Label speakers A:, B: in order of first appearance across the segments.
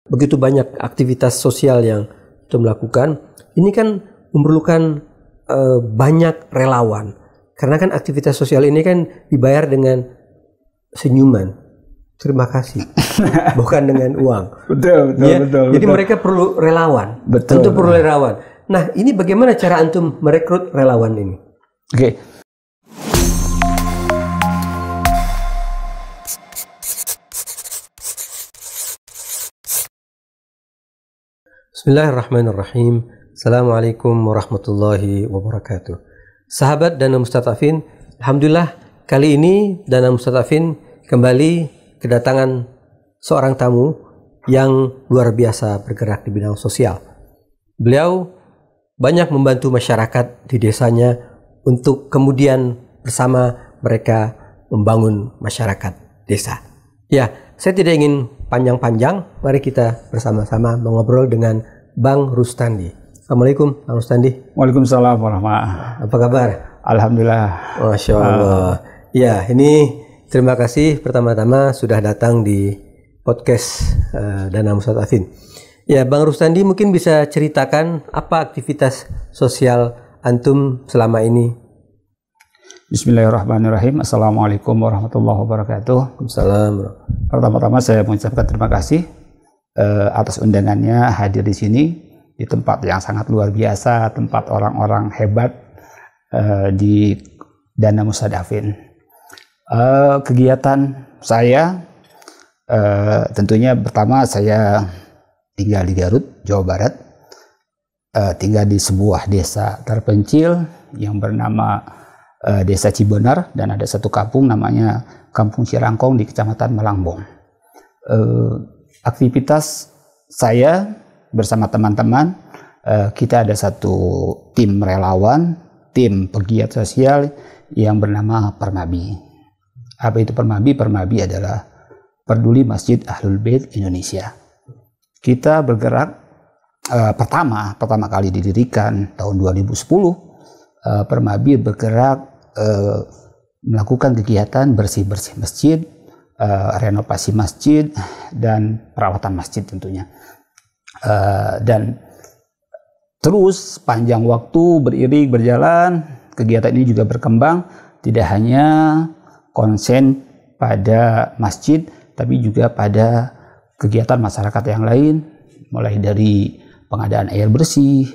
A: begitu banyak aktivitas sosial yang antum lakukan, ini kan memerlukan banyak relawan. Karena kan aktivitas sosial ini kan dibayar dengan senyuman, terima kasih, bukan dengan uang.
B: Betul.
A: Jadi mereka perlu relawan.
B: Betul.
A: Tentu perlu relawan. Nah, ini bagaimana cara antum merekrut relawan ini?
B: Oke.
A: Bismillahirrahmanirrahim. Assalamualaikum warahmatullahi wabarakatuh. Sahabat Dana Mustadafin, alhamdulillah kali ini Dana Mustadafin kembali kedatangan seorang tamu yang luar biasa bergerak di bidang sosial. Beliau banyak membantu masyarakat di desanya untuk kemudian bersama mereka membangun masyarakat desa. Ya, saya tidak ingin panjang-panjang, mari kita bersama-sama mengobrol dengan Bang Rustandi. Assalamualaikum, Bang Rustandi.
B: Waalaikumsalam warahmatullahi.
A: Apa kabar?
B: Alhamdulillah.
A: Masya Allah. Ya, ini terima kasih pertama-tama sudah datang di podcast Dana Mustadafin. Ya, Bang Rustandi mungkin bisa ceritakan apa aktivitas sosial antum selama ini?
B: Bismillahirrahmanirrahim. Assalamualaikum warahmatullahi wabarakatuh.
A: Assalamualaikum.
B: Pertama-tama saya mengucapkan terima kasih atas undangannya hadir di sini di tempat yang sangat luar biasa, tempat orang-orang hebat di Dana Mustadafin. Kegiatan saya tentunya pertama saya tinggal di Garut, Jawa Barat, tinggal di sebuah desa terpencil yang bernama Desa Cibonar, dan ada satu kampung namanya Kampung Cirangkong di Kecamatan Malangbong. Aktivitas saya bersama teman-teman, kita ada satu tim relawan, tim pegiat sosial yang bernama Permabi. Apa itu Permabi? Permabi adalah Peduli Masjid Ahlul Bait Indonesia. Kita bergerak pertama kali didirikan tahun 2010. Permabi bergerak melakukan kegiatan bersih-bersih masjid, renovasi masjid, dan perawatan masjid tentunya. Dan terus panjang waktu beriring berjalan, kegiatan ini juga berkembang, tidak hanya konsen pada masjid, tapi juga pada kegiatan masyarakat yang lain, mulai dari pengadaan air bersih,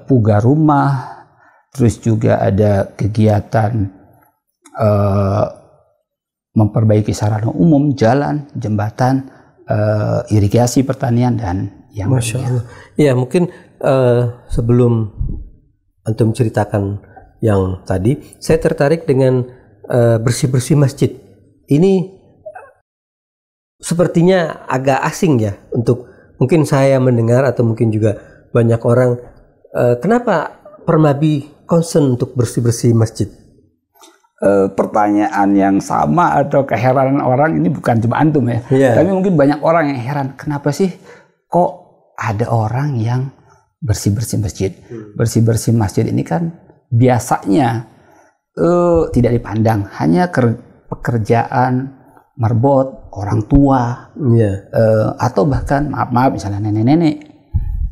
B: pugar rumah, terus juga ada kegiatan memperbaiki sarana umum, jalan, jembatan, irigasi pertanian, dan yang
A: Masya Allah. Ya, mungkin sebelum antum ceritakan yang tadi, saya tertarik dengan bersih-bersih masjid. Ini sepertinya agak asing ya untuk mungkin saya mendengar atau mungkin juga banyak orang. Kenapa Permabi concern untuk bersih-bersih masjid?
B: Pertanyaan yang sama atau keheranan orang ini bukan cuma antum ya, tapi mungkin banyak orang yang heran, kenapa sih kok ada orang yang bersih-bersih masjid? Bersih-bersih masjid ini kan biasanya tidak dipandang, hanya pekerjaan marbot orang tua, atau bahkan maaf misalnya nenek-nenek.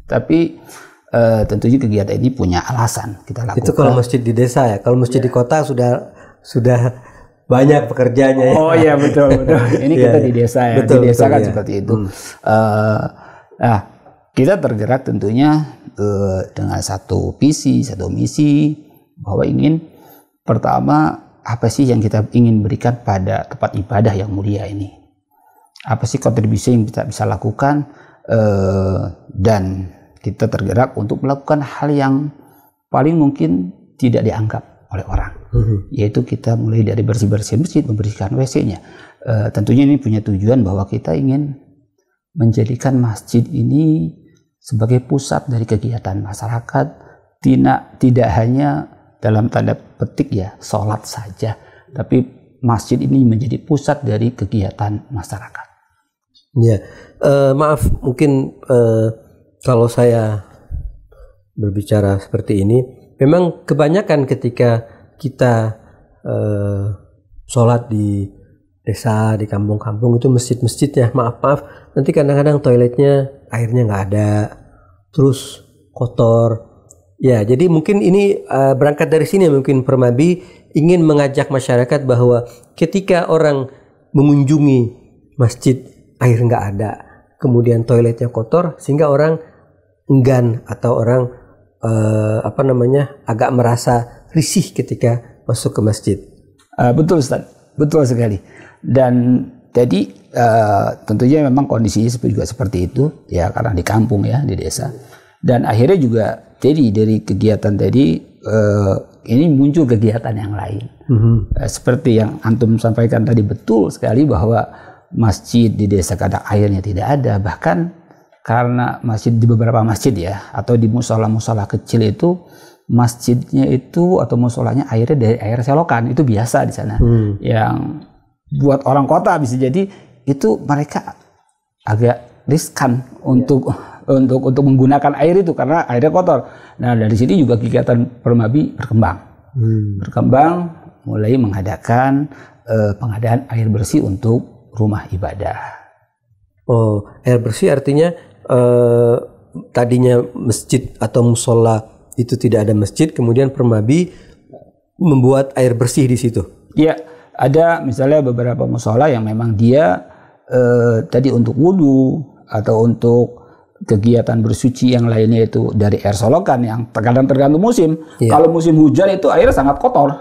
B: Tapi tentunya kegiatan ini punya alasan kita lakukan.
A: Itu kalau masjid di desa ya. Kalau masjid di kota sudah banyak pekerjaannya ya.
B: Oh iya, betul. Ini kita di desa ya.
A: Betul,
B: di desa kan
A: ya.
B: seperti itu. Nah, kita tergerak tentunya dengan satu visi, satu misi, bahwa ingin pertama apa sih yang kita ingin berikan pada tempat ibadah yang mulia ini. Apa sih kontribusi yang kita bisa lakukan, dan kita tergerak untuk melakukan hal yang paling mungkin tidak dianggap oleh orang, yaitu kita mulai dari bersih-bersih masjid, membersihkan WC-nya. Tentunya ini punya tujuan bahwa kita ingin menjadikan masjid ini sebagai pusat dari kegiatan masyarakat, tidak hanya dalam tanda petik ya sholat saja, tapi masjid ini menjadi pusat dari kegiatan masyarakat.
A: Ya, maaf mungkin kalau saya berbicara seperti ini, memang kebanyakan ketika kita sholat di desa, di kampung-kampung itu masjid-masjid ya, maaf nanti kadang-kadang toiletnya airnya nggak ada, terus kotor. Ya, jadi mungkin ini berangkat dari sini mungkin Permadi ingin mengajak masyarakat bahwa ketika orang mengunjungi masjid air nggak ada, kemudian toiletnya kotor, sehingga orang enggan atau orang agak merasa risih ketika masuk ke masjid.
B: Betul Ustaz, betul sekali. Dan jadi tentunya memang kondisinya juga seperti itu ya, karena di kampung ya, di desa. Dan akhirnya juga jadi dari kegiatan tadi ini muncul kegiatan yang lain. Seperti yang antum sampaikan tadi, betul sekali bahwa masjid di desa kadang airnya tidak ada. Bahkan karena masjid di beberapa masjid ya, atau di musola-musola kecil itu masjidnya itu atau musolanya airnya dari air selokan, itu biasa di sana. Yang buat orang kota bisa jadi itu mereka agak riskan untuk menggunakan air itu karena airnya kotor. Nah, dari sini juga kegiatan Permadi berkembang mulai mengadakan pengadaan air bersih untuk rumah ibadah.
A: Oh, air bersih artinya tadinya masjid atau musola itu tidak ada masjid, kemudian Permadi membuat air bersih di situ.
B: Iya, ada misalnya beberapa musola yang memang dia tadi untuk wudhu atau untuk kegiatan bersuci yang lainnya itu dari air solokan yang tergantung musim. Kalau musim hujan itu airnya sangat kotor.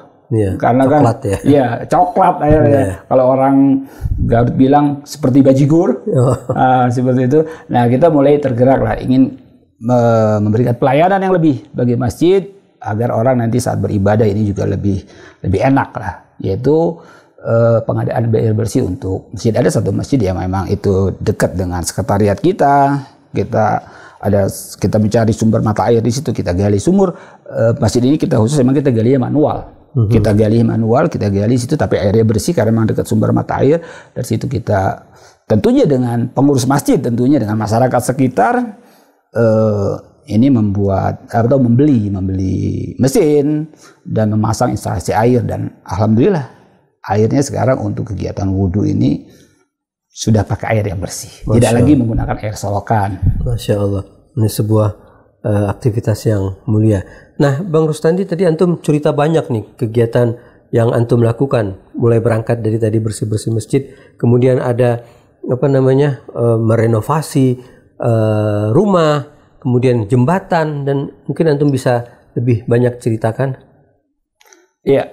B: Karena
A: coklat
B: kan coklat airnya. Kalau orang Garut bilang seperti bajigur. Seperti itu. Nah, kita mulai tergerak lah ingin memberikan pelayanan yang lebih bagi masjid agar orang nanti saat beribadah ini juga lebih enak lah, yaitu pengadaan air bersih untuk masjid. Ada satu masjid yang memang itu dekat dengan sekretariat kita mencari sumber mata air di situ, kita gali sumur. Masjid ini kita khusus memang kita gali manual. Kita gali situ, tapi airnya bersih karena memang dekat sumber mata air. Dari situ kita tentunya dengan pengurus masjid, tentunya dengan masyarakat sekitar ini membuat atau membeli mesin dan memasang instalasi air, dan alhamdulillah airnya sekarang untuk kegiatan wudhu ini sudah pakai air yang bersih, tidak lagi menggunakan air solokan.
A: Masya Allah, ini sebuah aktivitas yang mulia. Nah, Bang Rustandi, tadi antum cerita banyak nih kegiatan yang antum lakukan, mulai berangkat dari tadi bersih-bersih masjid, kemudian ada merenovasi rumah, kemudian jembatan, dan mungkin antum bisa lebih banyak ceritakan. Iya.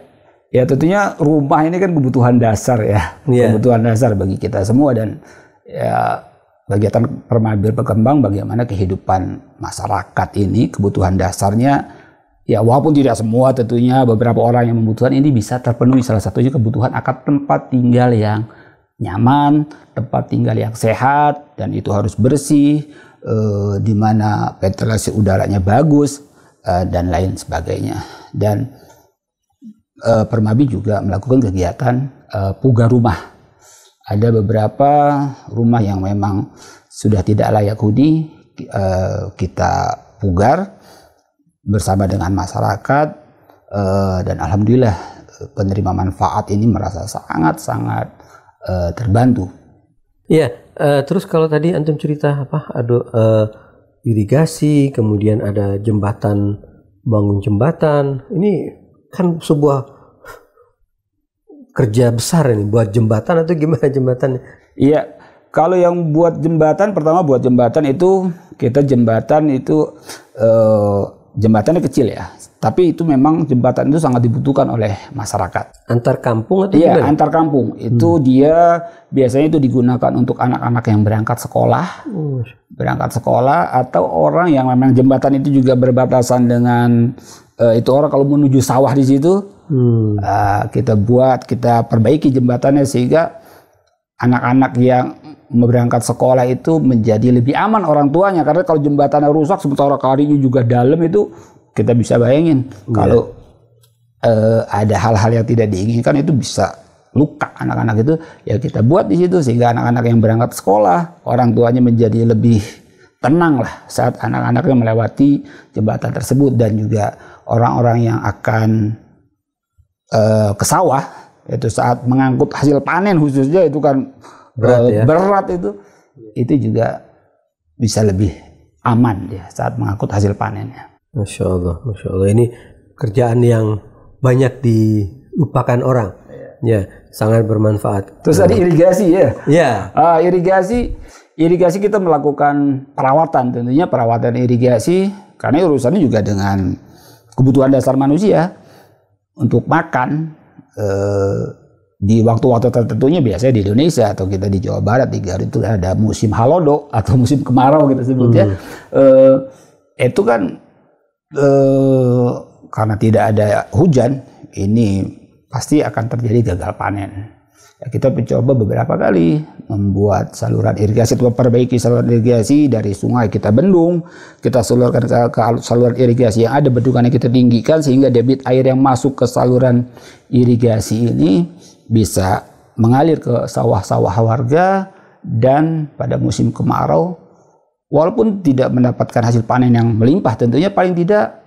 B: Ya, tentunya rumah ini kan kebutuhan dasar ya. Kebutuhan dasar bagi kita semua, dan ya kegiatan Permadi berkembang bagaimana kehidupan masyarakat ini kebutuhan dasarnya ya, walaupun tidak semua tentunya, beberapa orang yang membutuhkan ini bisa terpenuhi. Salah satunya kebutuhan akan tempat tinggal yang nyaman, tempat tinggal yang sehat, dan itu harus bersih, di mana ventilasi udaranya bagus, dan lain sebagainya. Dan Permadi juga melakukan kegiatan pugar rumah. Ada beberapa rumah yang memang sudah tidak layak huni, kita pugar bersama dengan masyarakat, dan alhamdulillah penerima manfaat ini merasa sangat terbantu.
A: Iya, terus kalau tadi antum cerita irigasi, kemudian ada jembatan, bangun jembatan, ini kan sebuah kerja besar ini buat jembatan, atau gimana jembatannya?
B: Iya, kalau yang buat jembatan, pertama buat jembatan itu jembatannya kecil ya, tapi itu memang jembatan itu sangat dibutuhkan oleh masyarakat.
A: Antar kampung atau
B: gimana? Iya,
A: gimana?
B: Antar kampung. Itu dia biasanya itu digunakan untuk anak-anak yang berangkat sekolah, atau orang yang memang jembatan itu juga berbatasan dengan itu orang kalau menuju sawah di situ. Kita perbaiki jembatannya sehingga anak-anak yang berangkat sekolah itu menjadi lebih aman orang tuanya, karena kalau jembatannya rusak sementara kalinya juga dalam, itu kita bisa bayangin kalau ada hal-hal yang tidak diinginkan itu bisa luka anak-anak itu. Ya kita buat di situ sehingga anak-anak yang berangkat sekolah, orang tuanya menjadi lebih tenang lah saat anak-anaknya melewati jembatan tersebut. Dan juga orang-orang yang akan ke sawah, itu saat mengangkut hasil panen khususnya, itu kan berat itu itu juga bisa lebih aman dia saat mengangkut hasil panennya.
A: Masya Allah. Ini kerjaan yang banyak dilupakan orang. Ya, sangat bermanfaat.
B: Terus ada irigasi ya.
A: Ya.
B: Irigasi kita melakukan perawatan, tentunya perawatan irigasi karena urusannya juga dengan kebutuhan dasar manusia untuk makan. Di waktu-waktu tertentunya biasanya di Indonesia atau kita di Jawa Barat di Garut itu ada musim halodo atau musim kemarau kita sebutnya. Itu kan karena tidak ada hujan, ini pasti akan terjadi gagal panen. Ya, kita mencoba beberapa kali membuat saluran irigasi, memperbaiki saluran irigasi dari sungai kita bendung, kita salurkan ke saluran irigasi yang ada bendungannya kita tinggikan sehingga debit air yang masuk ke saluran irigasi ini bisa mengalir ke sawah-sawah warga, dan pada musim kemarau walaupun tidak mendapatkan hasil panen yang melimpah, tentunya paling tidak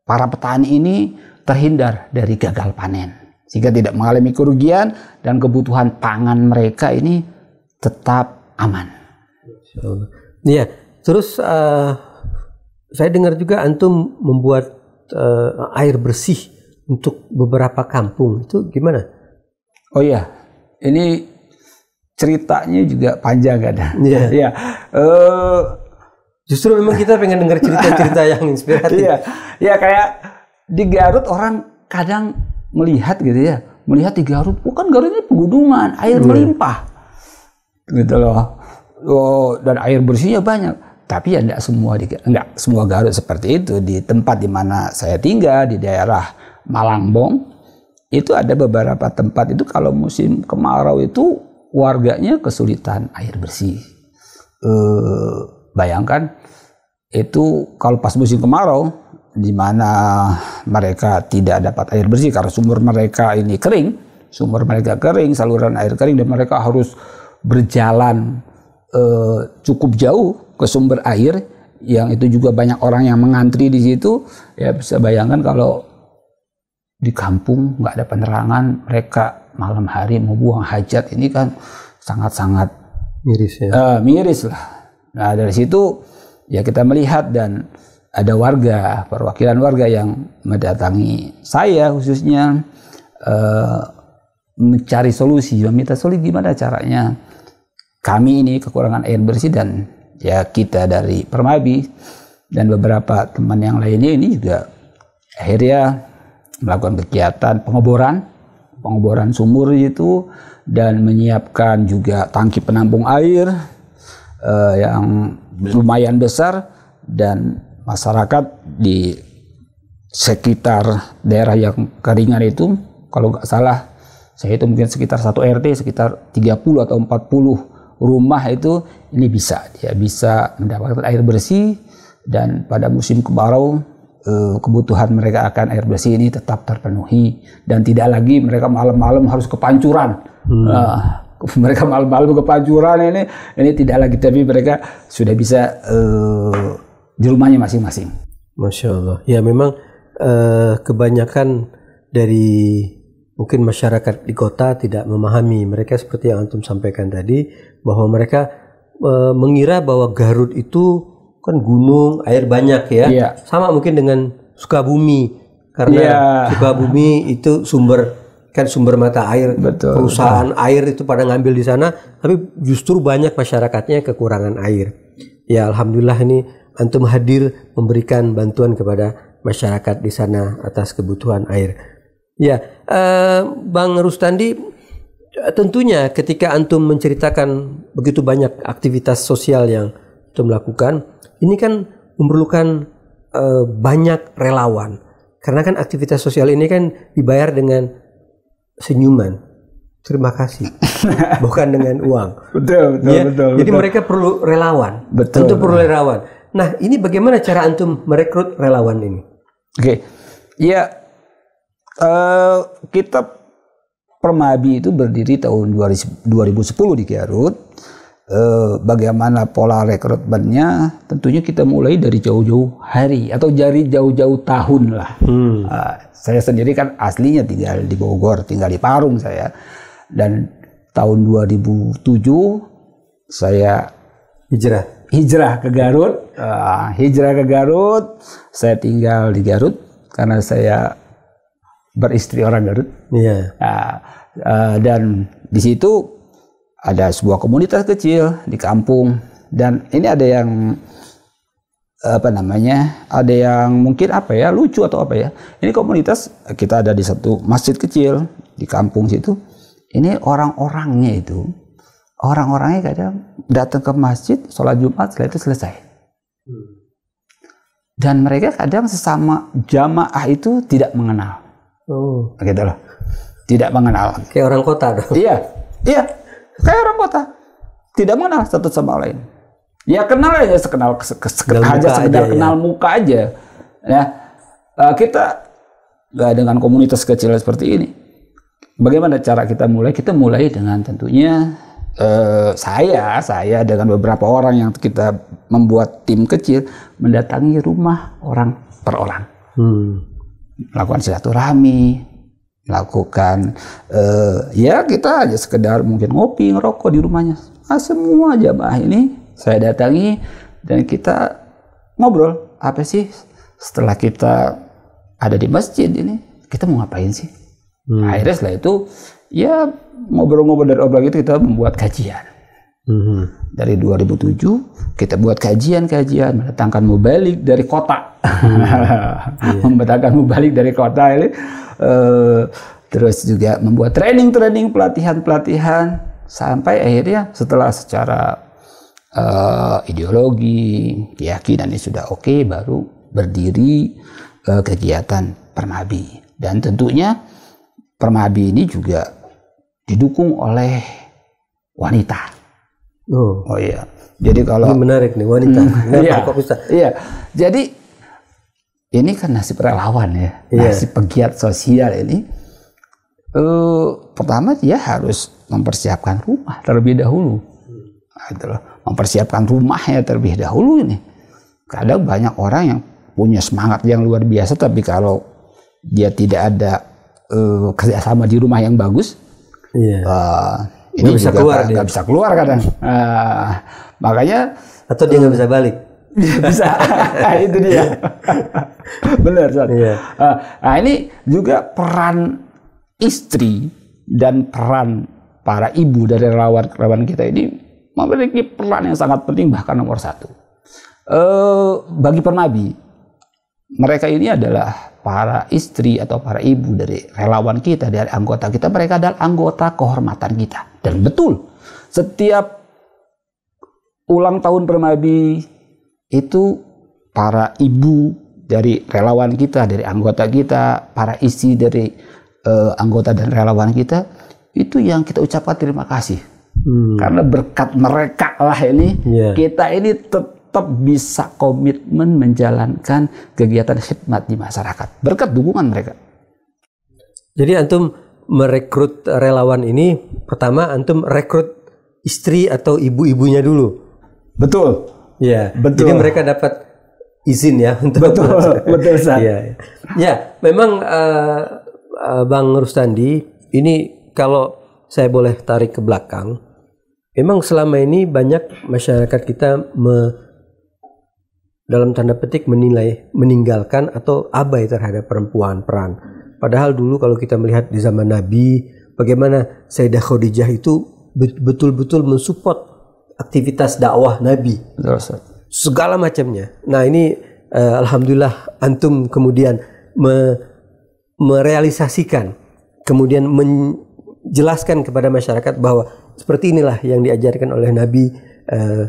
B: para petani ini terhindar dari gagal panen sehingga tidak mengalami kerugian dan kebutuhan pangan mereka ini tetap aman.
A: Iya, terus saya dengar juga antum membuat air bersih untuk beberapa kampung, itu gimana?
B: Oh iya, ini ceritanya juga panjang kan?
A: Iya.
B: Ya.
A: Justru memang kita pengen dengar cerita-cerita yang inspiratif.
B: Iya, ya kayak di Garut orang kadang melihat gitu ya, melihat di Garut, bukan Garut ini pegunungan, air melimpah, gitu loh. Dan air bersihnya banyak. Tapi ya enggak semua Garut seperti itu. Di tempat di mana saya tinggal di daerah Malangbong, itu ada beberapa tempat itu kalau musim kemarau itu warganya kesulitan air bersih. Bayangkan itu kalau pas musim kemarau di mana mereka tidak dapat air bersih karena sumber mereka kering, saluran air kering, dan mereka harus berjalan cukup jauh ke sumber air yang itu juga banyak orang yang mengantri di situ. Ya bisa bayangkan kalau di kampung nggak ada penerangan, mereka malam hari mau buang hajat, ini kan sangat-sangat
A: miris ya.
B: Miris lah. Nah dari situ ya kita melihat, dan ada perwakilan warga yang mendatangi saya khususnya mencari solusi, meminta solusi gimana caranya kami ini kekurangan air bersih, dan ya kita dari Permabi dan beberapa teman yang lainnya ini juga akhirnya melakukan kegiatan pengeboran sumur itu, dan menyiapkan juga tangki penampung air yang lumayan besar, dan masyarakat di sekitar daerah yang keringan itu, kalau nggak salah saya itu mungkin sekitar 1 RT sekitar 30 atau 40 rumah itu ini bisa mendapatkan air bersih, dan pada musim kemarau kebutuhan mereka akan air bersih ini tetap terpenuhi, dan tidak lagi mereka malam-malam harus ke pancuran. Mereka malam-malam ke pancuran ini tidak lagi, tapi mereka sudah bisa di rumahnya masing-masing.
A: Masya Allah. Ya memang kebanyakan dari mungkin masyarakat di kota tidak memahami. Mereka seperti yang antum sampaikan tadi, bahwa mereka mengira bahwa Garut itu kan gunung, air banyak ya.
B: Yeah.
A: Sama mungkin dengan Sukabumi, karena Sukabumi itu sumber mata air.
B: Betul,
A: perusahaan air itu pada ngambil di sana, tapi justru banyak masyarakatnya kekurangan air. Ya alhamdulillah ini antum hadir memberikan bantuan kepada masyarakat di sana atas kebutuhan air. Ya, Bang Rustandi, tentunya ketika antum menceritakan begitu banyak aktivitas sosial yang antum lakukan, ini kan memerlukan banyak relawan. Karena kan aktivitas sosial ini kan dibayar dengan senyuman, terima kasih, bukan dengan uang.
B: Betul.
A: Jadi mereka perlu relawan. Tentu perlu relawan. Nah, ini bagaimana cara antum merekrut relawan ini?
B: Oke. Ya, kita Permabi itu berdiri tahun 2010 di Garut. Bagaimana pola rekrutmennya? Tentunya kita mulai dari jauh-jauh hari atau dari jauh-jauh tahun lah. Saya sendiri kan aslinya tinggal di Bogor, tinggal di Parung saya. Dan tahun 2007 saya
A: hijrah
B: ke Garut. Hijrah ke Garut, saya tinggal di Garut karena saya beristri orang Garut.
A: Iya.
B: Dan di situ ada sebuah komunitas kecil di kampung, dan ini ada yang ada yang mungkin lucu atau apa ya. Ini komunitas, kita ada di satu masjid kecil di kampung situ. Ini orang-orangnya kadang datang ke masjid, sholat Jumat, setelah itu selesai. Dan mereka kadang sesama jamaah itu tidak mengenal. Gitu loh. Tidak mengenal.
A: Kayak orang kota dong.
B: Iya. Kayak orang kota. Tidak mengenal satu sama lain. Ya kenal aja, sekedar kenal muka aja. Ya. Kita dengan komunitas kecil seperti ini. Bagaimana cara kita mulai? Kita mulai dengan tentunya saya dengan beberapa orang yang kita membuat tim kecil mendatangi rumah orang per orang, melakukan silaturahmi, melakukan kita aja sekedar mungkin ngopi ngerokok di rumahnya. Semua jamaah ini saya datangi dan kita ngobrol, apa sih setelah kita ada di masjid ini kita mau ngapain sih? Akhirnya setelah itu ya ngobrol-ngobrol dari obrolan itu kita membuat kajian. Dari 2007 kita buat kajian mendatangkan mubalik dari kota. Mendatangkan mubalik dari kota ini. Terus juga membuat training, pelatihan sampai akhirnya setelah secara ideologi, keyakinan ini sudah oke, baru berdiri kegiatan Permabi. Dan tentunya Permabi ini juga didukung oleh wanita. Oh iya. Jadi kalau
A: ini menarik nih wanita. Kok bisa?
B: Iya. Jadi ini kan nasib relawan ya. Nasib pegiat sosial ini. Pertama dia harus mempersiapkan rumah terlebih dahulu. Mempersiapkan rumahnya terlebih dahulu ini. Kadang banyak orang yang punya semangat yang luar biasa, tapi kalau dia tidak ada kerjasama di rumah yang bagus, ini nggak bisa keluar kadang. Makanya
A: atau dia nggak bisa balik.
B: Bisa. Itu dia. Benar, ini juga peran istri dan peran para ibu dari relawan kita ini memiliki peran yang sangat penting, bahkan nomor 1. Bagi Permabi, mereka ini adalah para istri atau para ibu dari relawan kita, dari anggota kita. Mereka adalah anggota kehormatan kita. Dan betul, setiap ulang tahun Permabi itu para ibu dari relawan kita, dari anggota kita, para istri dari anggota dan relawan kita, itu yang kita ucapkan terima kasih. Karena berkat mereka lah ini, kita ini tetap bisa komitmen menjalankan kegiatan khidmat di masyarakat berkat dukungan mereka.
A: Jadi antum merekrut relawan ini, pertama antum rekrut istri atau ibu-ibunya dulu.
B: Betul.
A: Ya,
B: betul.
A: Jadi mereka dapat izin ya untuk
B: betul.
A: Ya, memang Bang Rustandi, ini kalau saya boleh tarik ke belakang, memang selama ini banyak masyarakat kita dalam tanda petik meninggalkan atau abai terhadap perempuan peran. Padahal dulu kalau kita melihat di zaman Nabi, bagaimana Sayyidah Khadijah itu betul-betul mensupport aktivitas dakwah Nabi, segala macamnya. Nah ini alhamdulillah antum kemudian merealisasikan, kemudian menjelaskan kepada masyarakat bahwa seperti inilah yang diajarkan oleh Nabi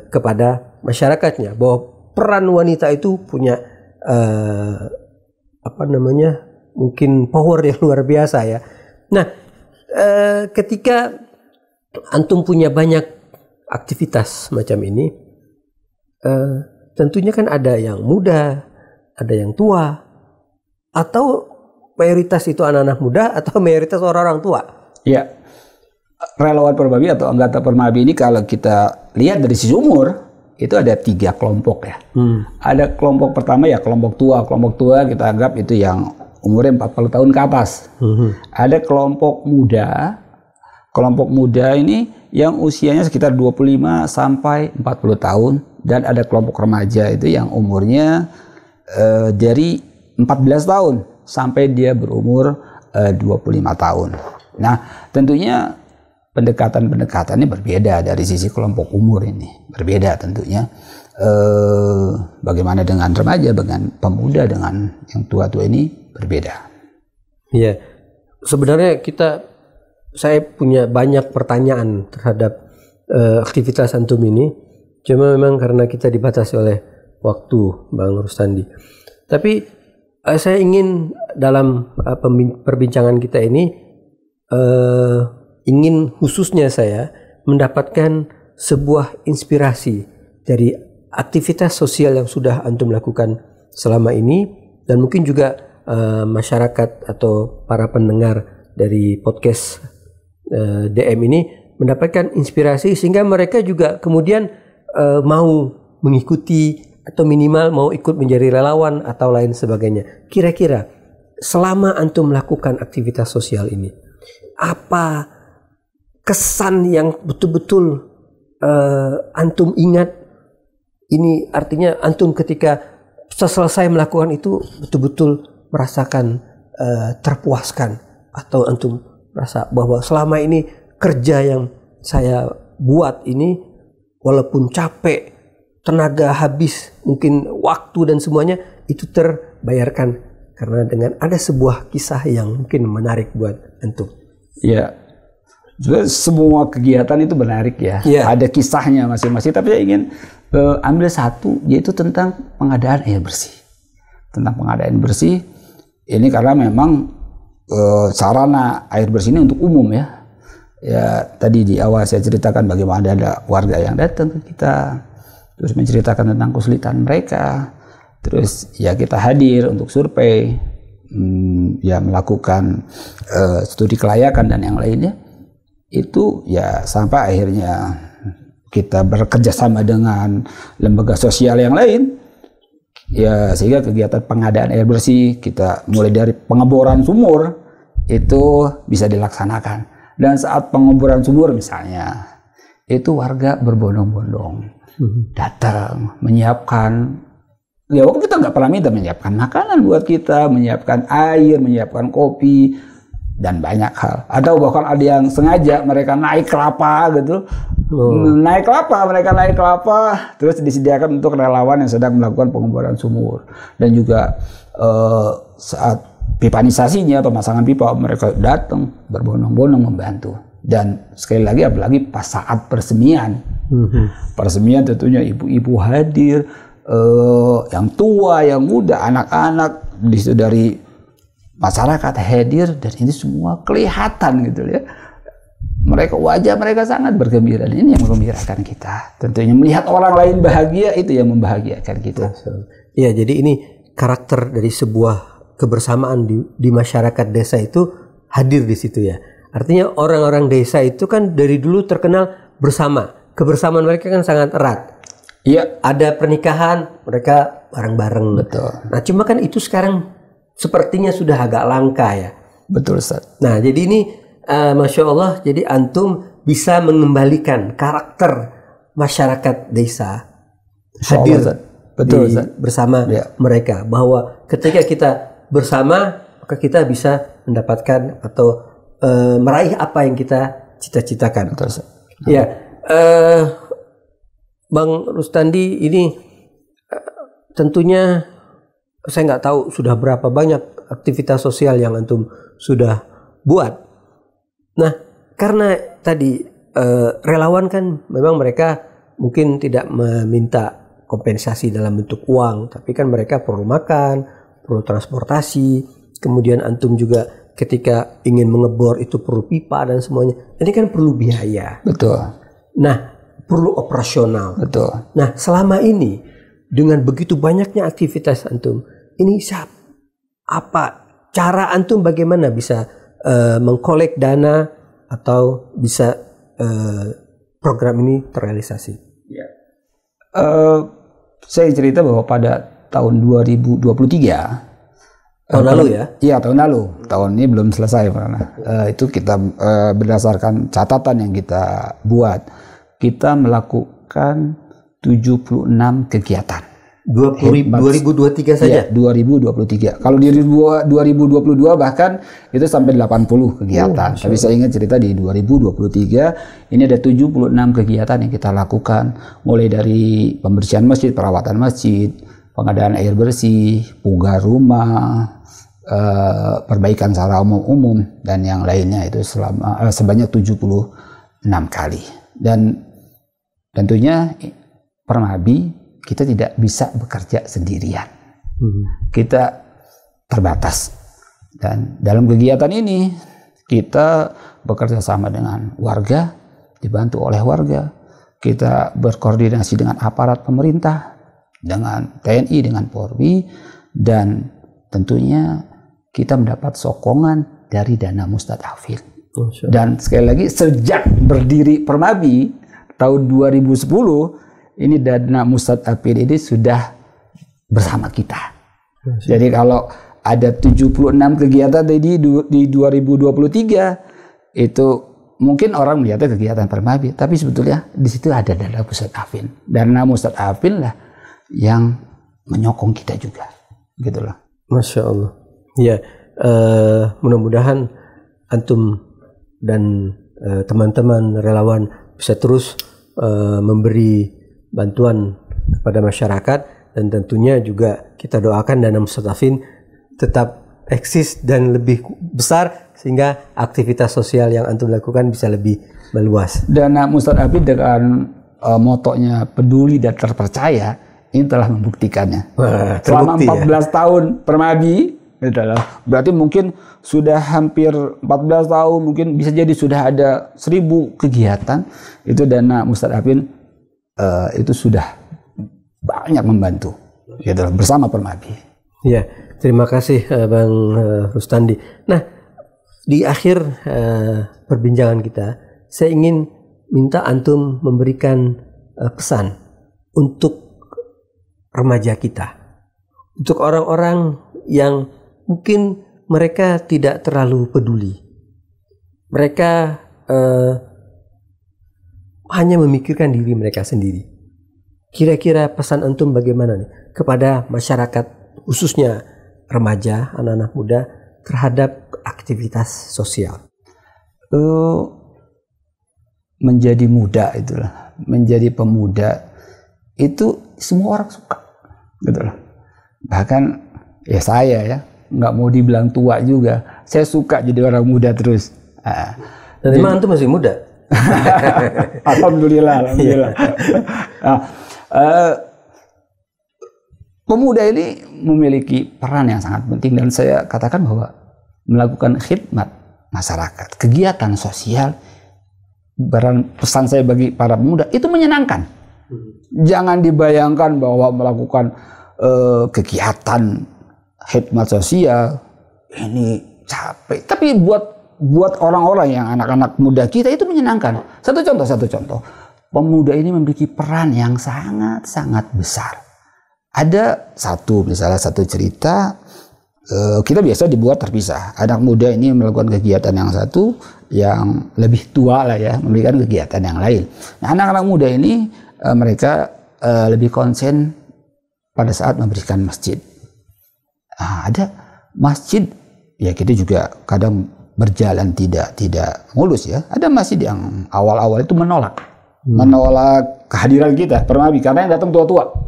A: kepada masyarakatnya, bahwa peran wanita itu punya mungkin power yang luar biasa ya. Nah, ketika antum punya banyak aktivitas macam ini, tentunya kan ada yang muda, ada yang tua, atau mayoritas itu anak-anak muda atau mayoritas orang-orang tua.
B: Ya, relawan Permabi atau anggota Permabi ini kalau kita lihat dari sisi umur, itu ada 3 kelompok ya. Ada kelompok pertama ya kelompok tua. Kelompok tua kita anggap itu yang umurnya 40 tahun ke atas. Ada kelompok muda kelompok muda ini yang usianya sekitar 25 sampai 40 tahun dan ada kelompok remaja itu yang umurnya dari 14 tahun sampai dia berumur 25 tahun. Nah, tentunya pendekatan-pendekatannya berbeda dari sisi kelompok umur ini. Berbeda tentunya. Bagaimana dengan remaja, dengan pemuda, dengan yang tua-tua ini berbeda.
A: Iya. Sebenarnya saya punya banyak pertanyaan terhadap aktivitas antum ini. Cuma memang karena kita dibatasi oleh waktu, Bang Rustandi. Tapi saya ingin dalam perbincangan kita ini ingin khususnya saya mendapatkan sebuah inspirasi dari aktivitas sosial yang sudah antum lakukan selama ini, dan mungkin juga masyarakat atau para pendengar dari podcast DM ini mendapatkan inspirasi sehingga mereka juga kemudian mau mengikuti atau minimal mau ikut menjadi relawan atau lain sebagainya. Kira-kira selama antum melakukan aktivitas sosial ini, apa kesan yang betul-betul antum ingat? Ini artinya antum ketika selesai melakukan itu betul-betul merasakan terpuaskan, atau antum merasa bahwa selama ini kerja yang saya buat ini walaupun capek, tenaga habis, mungkin waktu dan semuanya itu terbayarkan karena dengan ada sebuah kisah yang mungkin menarik buat antum.
B: Ya, semua kegiatan itu menarik ya. Ada kisahnya masing-masing. Tapi saya ingin ambil satu, yaitu tentang pengadaan air bersih. Tentang pengadaan bersih ini karena memang sarana air bersih ini untuk umum ya. Ya, tadi di awal saya ceritakan bagaimana ada warga yang datang ke kita, terus menceritakan tentang kesulitan mereka, terus ya kita hadir untuk survei, ya melakukan studi kelayakan dan yang lainnya. Itu ya sampai akhirnya kita bekerja sama dengan lembaga sosial yang lain, ya sehingga kegiatan pengadaan air bersih kita mulai dari pengeboran sumur itu bisa dilaksanakan. Dan saat pengeboran sumur misalnya, itu warga berbondong-bondong datang menyiapkan, ya waktu kita nggak pernah minta, menyiapkan makanan buat kita, menyiapkan air, menyiapkan kopi, dan banyak hal. Atau bahkan ada yang sengaja mereka naik kelapa gitu, mereka naik kelapa, terus disediakan untuk relawan yang sedang melakukan pengeboran sumur. Dan juga saat pipanisasinya, pemasangan pipa, mereka datang berbondong-bondong membantu. Dan sekali lagi, apalagi pas saat persemian, persemian tentunya ibu-ibu hadir, yang tua, yang muda, anak-anak dari masyarakat hadir, dan ini semua kelihatan gitu ya. Wajah mereka sangat bergembira, dan ini yang menggembirakan kita. Tentunya melihat orang lain bahagia, itu yang membahagiakan kita.
A: Ya, jadi ini karakter dari sebuah kebersamaan di masyarakat desa itu hadir di situ ya. Artinya orang-orang desa itu kan dari dulu terkenal bersama. Kebersamaan mereka kan sangat erat.
B: Iya.
A: Ada pernikahan, mereka bareng-bareng.
B: Betul.
A: Nah, cuma kan itu sekarang sepertinya sudah agak langka ya.
B: Betul, Ustaz.
A: Nah, jadi ini Masya Allah, jadi antum bisa mengembalikan karakter masyarakat desa hadir bersama mereka. Bahwa ketika kita bersama, maka kita bisa mendapatkan atau meraih apa yang kita cita-citakan. Ya, Bang Rustandi, ini tentunya saya nggak tahu sudah berapa banyak aktivitas sosial yang antum sudah buat. Nah, karena tadi relawan kan memang mereka mungkin tidak meminta kompensasi dalam bentuk uang, tapi kan mereka perlu makan, perlu transportasi, kemudian antum juga ketika ingin mengebor itu perlu pipa dan semuanya. Ini kan perlu biaya.
B: Betul.
A: Nah, perlu operasional.
B: Betul.
A: Nah, selama ini dengan begitu banyaknya aktivitas antum, ini apa cara antum bagaimana bisa mengkolek dana atau bisa program ini terrealisasi?
B: Ya. Saya cerita bahwa pada tahun 2023
A: Tahun lalu ya?
B: Iya, tahun lalu. Tahun ini belum selesai. Itu kita berdasarkan catatan yang kita buat, kita melakukan 76 kegiatan.
A: 2023 saja?
B: Ya, 2023. Kalau di 2022 bahkan itu sampai 80 kegiatan. Tapi saya ingat cerita di 2023 ini ada 76 kegiatan yang kita lakukan, mulai dari pembersihan masjid, perawatan masjid, pengadaan air bersih, pugar rumah, perbaikan sarana umum dan yang lainnya itu sebanyak 76 kali. Dan tentunya Permadi kita tidak bisa bekerja sendirian. Kita terbatas. Dan dalam kegiatan ini kita bekerja sama dengan warga, dibantu oleh warga. Kita berkoordinasi dengan aparat pemerintah, dengan TNI, dengan Polri, dan tentunya kita mendapat sokongan dari dana mustadafin. Dan sekali lagi, sejak berdiri Permadi tahun 2010, ini dana mustadafin ini sudah bersama kita. Jadi kalau ada 76 kegiatan di 2023, itu mungkin orang melihatnya kegiatan Permadi, tapi sebetulnya di situ ada dana mustadafin. Dana mustadafin lah yang menyokong kita juga, gitu loh.
A: Masya Allah. Ya, mudah-mudahan antum dan teman-teman relawan bisa terus memberi bantuan kepada masyarakat, dan tentunya juga kita doakan dana mustadafin tetap eksis dan lebih besar sehingga aktivitas sosial yang antum lakukan bisa lebih meluas. Dana
B: mustadafin dengan motonya peduli dan terpercaya ini telah membuktikannya. Selama 14 tahun Permadi, berarti mungkin sudah hampir 14 tahun, mungkin bisa jadi sudah ada 1000 kegiatan. Itu dana mustadafin itu sudah banyak membantu, gitu, bersama Permadi.
A: Ya, terima kasih Bang Rustandi. Nah, di akhir perbincangan kita, saya ingin minta antum memberikan pesan untuk remaja kita, untuk orang-orang yang mungkin mereka tidak terlalu peduli, mereka hanya memikirkan diri mereka sendiri. Kira-kira pesan antum bagaimana nih kepada masyarakat, khususnya remaja, anak-anak muda, terhadap aktivitas sosial?
B: Menjadi muda itulah, menjadi pemuda itu semua orang suka, gitu loh. Bahkan ya saya ya nggak mau dibilang tua juga, saya suka jadi orang muda terus.
A: Dan memang antum masih muda.
B: Alhamdulillah. Pemuda ini memiliki peran yang sangat penting, dan saya katakan bahwa melakukan khidmat masyarakat, kegiatan sosial, pesan saya bagi para pemuda itu menyenangkan. Jangan dibayangkan bahwa melakukan kegiatan khidmat sosial ini capek, tapi buat orang-orang yang anak-anak muda kita itu menyenangkan. Satu contoh, pemuda ini memiliki peran yang sangat-sangat besar. Ada misalnya satu cerita, kita biasa dibuat terpisah. Anak muda ini melakukan kegiatan yang satu, yang lebih tua lah ya, memberikan kegiatan yang lain. Nah, anak-anak muda ini mereka lebih konsen pada saat memberikan masjid. Ada masjid, ya kita juga kadang berjalan tidak mulus ya. Ada masjid yang awal-awal itu menolak kehadiran kita Permadi karena yang datang tua-tua.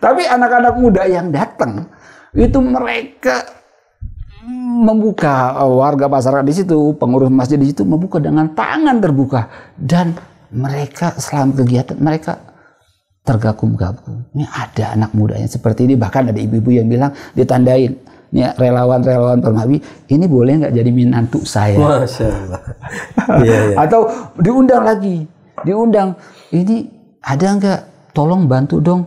B: Tapi anak-anak muda yang datang itu mereka membuka, warga masyarakat di situ, pengurus masjid di situ membuka dengan tangan terbuka, dan mereka selama kegiatan mereka tergabung-gabung. Ini ada anak mudanya seperti ini, bahkan ada ibu-ibu yang bilang ditandain, nih relawan-relawan Permadi, ini boleh nggak jadi menantu saya?
A: Masya Allah. Yeah.
B: Atau diundang lagi, ini ada nggak? Tolong bantu dong,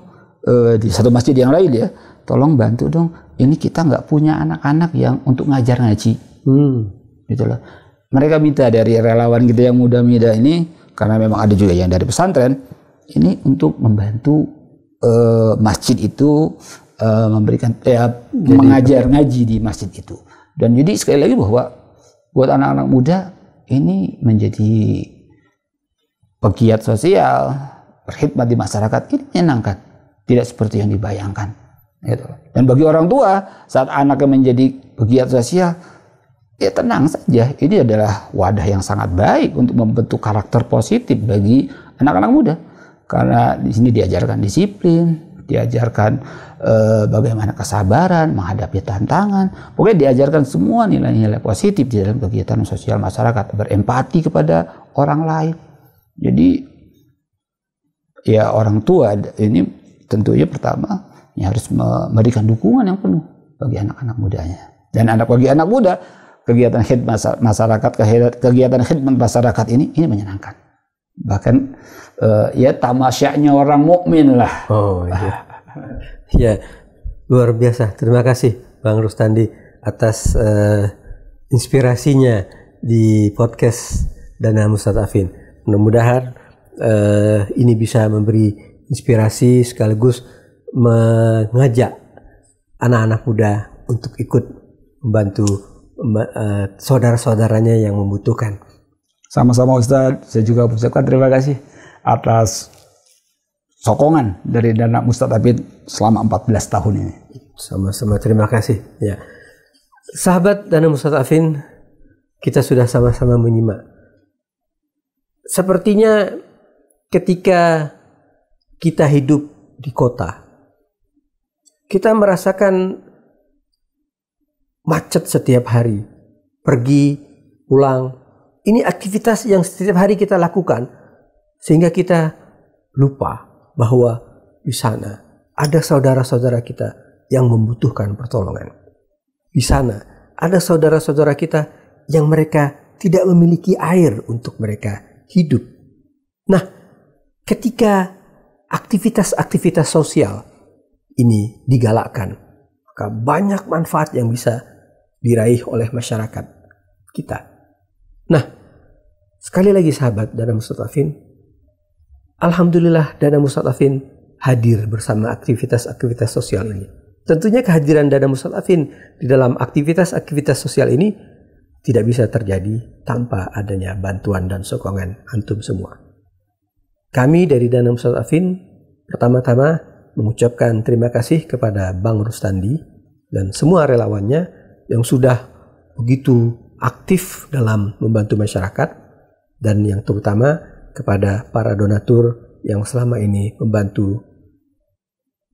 B: di satu masjid yang lain ya, tolong bantu dong. Ini kita nggak punya anak-anak yang untuk ngajar ngaji, gitu loh. Mereka minta dari relawan kita yang muda-muda ini, karena memang ada juga yang dari pesantren, ini untuk membantu masjid itu memberikan mengajar ngaji di masjid itu. Dan jadi sekali lagi bahwa buat anak-anak muda ini menjadi pegiat sosial, berkhidmat di masyarakat ini menyenangkan, tidak seperti yang dibayangkan. Gitu. Dan bagi orang tua saat anaknya menjadi pegiat sosial, ya tenang saja, ini adalah wadah yang sangat baik untuk membentuk karakter positif bagi anak-anak muda. Karena di sini diajarkan disiplin, diajarkan bagaimana kesabaran, menghadapi tantangan. Pokoknya diajarkan semua nilai-nilai positif di dalam kegiatan sosial masyarakat, berempati kepada orang lain. Jadi ya orang tua ini tentunya pertama ya harus memberikan dukungan yang penuh bagi anak-anak mudanya. Dan bagi anak muda, kegiatan khidmat masyarakat ini menyenangkan. Bahkan ya tamasyanya orang mukmin lah.
A: Oh iya. Ya, luar biasa. Terima kasih Bang Rustandi atas inspirasinya di podcast Dana Mustadafin. Mudah-mudahan ini bisa memberi inspirasi sekaligus mengajak anak-anak muda untuk ikut membantu saudara-saudaranya yang membutuhkan.
B: Sama-sama Ustadz, saya juga mengucapkan terima kasih atas sokongan dari Dana Mustadafin selama 14 tahun ini.
A: Sama-sama terima kasih. Ya, sahabat Dana Mustadafin, kita sudah sama-sama menyimak. Sepertinya ketika kita hidup di kota, kita merasakan macet setiap hari, pergi, pulang. Ini aktivitas yang setiap hari kita lakukan, sehingga kita lupa bahwa di sana ada saudara-saudara kita yang membutuhkan pertolongan. Di sana ada saudara-saudara kita yang mereka tidak memiliki air untuk mereka hidup. Nah, ketika aktivitas-aktivitas sosial ini digalakkan, maka banyak manfaat yang bisa diraih oleh masyarakat kita. Nah, sekali lagi sahabat Dana Mustadafin, alhamdulillah Dana Mustadafin hadir bersama aktivitas-aktivitas sosial ini. Tentunya kehadiran Dana Mustadafin di dalam aktivitas-aktivitas sosial ini tidak bisa terjadi tanpa adanya bantuan dan sokongan antum semua. Kami dari Dana Mustadafin pertama-tama mengucapkan terima kasih kepada Bang Rustandi dan semua relawannya yang sudah begitu aktif dalam membantu masyarakat, dan yang terutama kepada para donatur yang selama ini membantu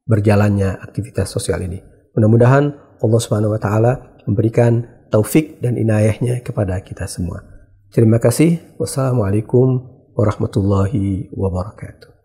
A: berjalannya aktivitas sosial ini. Mudah-mudahan Allah Subhanahu wa taala memberikan taufik dan inayahnya kepada kita semua. Terima kasih. Wassalamualaikum warahmatullahi wabarakatuh.